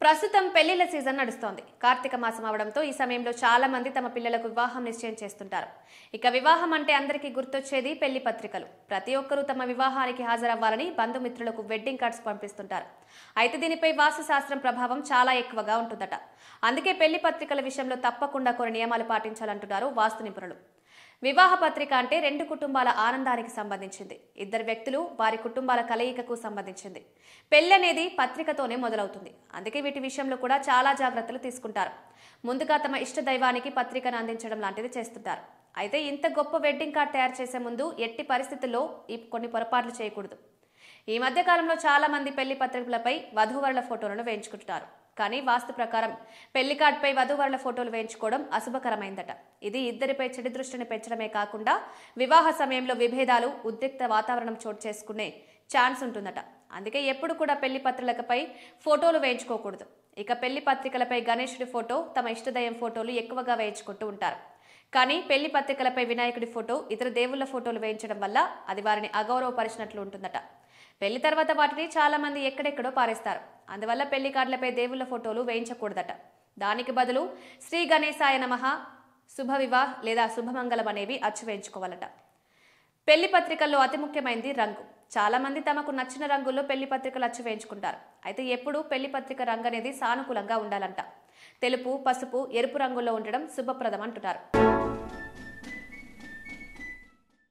ప్రస్తుతం పెళ్లిళ్ల సీజన్ నడుస్తోంది. కార్తీక మాసం అవడంతో ఈ సమయంలో చాలా మంది తమ పిల్లలకు వివాహం నిశ్చయం చేస్తుంటారు. ఇక వివాహం అంటే అందరికీ గుర్తొచ్చేది పెళ్లి పత్రికలు. ప్రతి ఒక్కరూ తమ వివాహానికి హాజరవ్వాలని బంధుమిత్రులకు వెడ్డింగ్ కార్డ్స్ పంపిస్తుంటారు. అయితే దీనిపై వాస్తు శాస్త్రం ప్రభావం చాలా ఎక్కువగా ఉంటుందట. అందుకే పెళ్లి పత్రికల విషయంలో తప్పకుండా కొన్ని నియమాలు పాటించాలంటున్నారు వాస్తు నిపుణులు. వివాహ పత్రిక అంటే రెండు కుటుంబాల ఆనందానికి సంబంధించింది. ఇద్దరు వ్యక్తులు వారి కుటుంబాల కలయికకు సంబంధించింది. పెళ్లి అనేది పత్రికతోనే మొదలవుతుంది. అందుకే వీటి విషయంలో కూడా చాలా జాగ్రత్తలు తీసుకుంటారు. ముందుగా తమ ఇష్ట దైవానికి పత్రికను అందించడం లాంటిది చేస్తుంటారు. అయితే ఇంత గొప్ప వెడ్డింగ్ కార్డ్ తయారు చేసే ముందు ఎట్టి పరిస్థితుల్లో కొన్ని పొరపాట్లు చేయకూడదు. ఈ మధ్య కాలంలో చాలా మంది పెళ్లి పత్రికలపై వధూవరుల ఫోటోలను వేయించుకుంటున్నారు. కానీ వాస్తు ప్రకారం పెళ్లి కార్డుపై వధూవరుల ఫోటోలు వేయించుకోవడం అశుభకరమైందట. ఇది ఇద్దరిపై చెడు దృష్టిని పెంచడమే కాకుండా వివాహ సమయంలో విభేదాలు, ఉద్రిక్త వాతావరణం చోటు చేసుకునే ఛాన్స్ ఉంటుందట. అందుకే ఎప్పుడు కూడా పెళ్లి పత్రికలపై ఫోటోలు వేయించుకోకూడదు. ఇక పెళ్లి పత్రికలపై గణేశుడి ఫోటో, తమ ఇష్టదైవం ఫోటోలు ఎక్కువగా వేయించుకుంటూ ఉంటారు. కానీ పెళ్లి పత్రికలపై వినాయకుడి ఫోటో, ఇతర దేవుళ్ల ఫోటోలు వేయించడం వల్ల అది వారిని అగౌరవపరిచినట్లు ఉంటుందట. పెళ్లి తర్వాత వాటిని చాలా మంది ఎక్కడెక్కడో పారేస్తారు. అందువల్ల పెళ్లి కార్డులపై దేవుళ్ల ఫోటోలు వేయించకూడదట. దానికి బదులు శ్రీ గణేశాయ నమః, శుభ వివాహ్ లేదా శుభమంగళం అనేవి అచ్చు వేయించుకోవాలట. పెళ్లి పత్రికల్లో అతి ముఖ్యమైనది రంగు. చాలా మంది తమకు నచ్చిన రంగుల్లో పెళ్లి పత్రికలు అచ్చు వేయించుకుంటారు. అయితే ఎప్పుడూ పెళ్లి పత్రిక రంగు అనేది సానుకూలంగా ఉండాలంట. తెలుపు, పసుపు, ఎరుపు రంగుల్లో ఉండడం శుభప్రదం అంటున్నారు.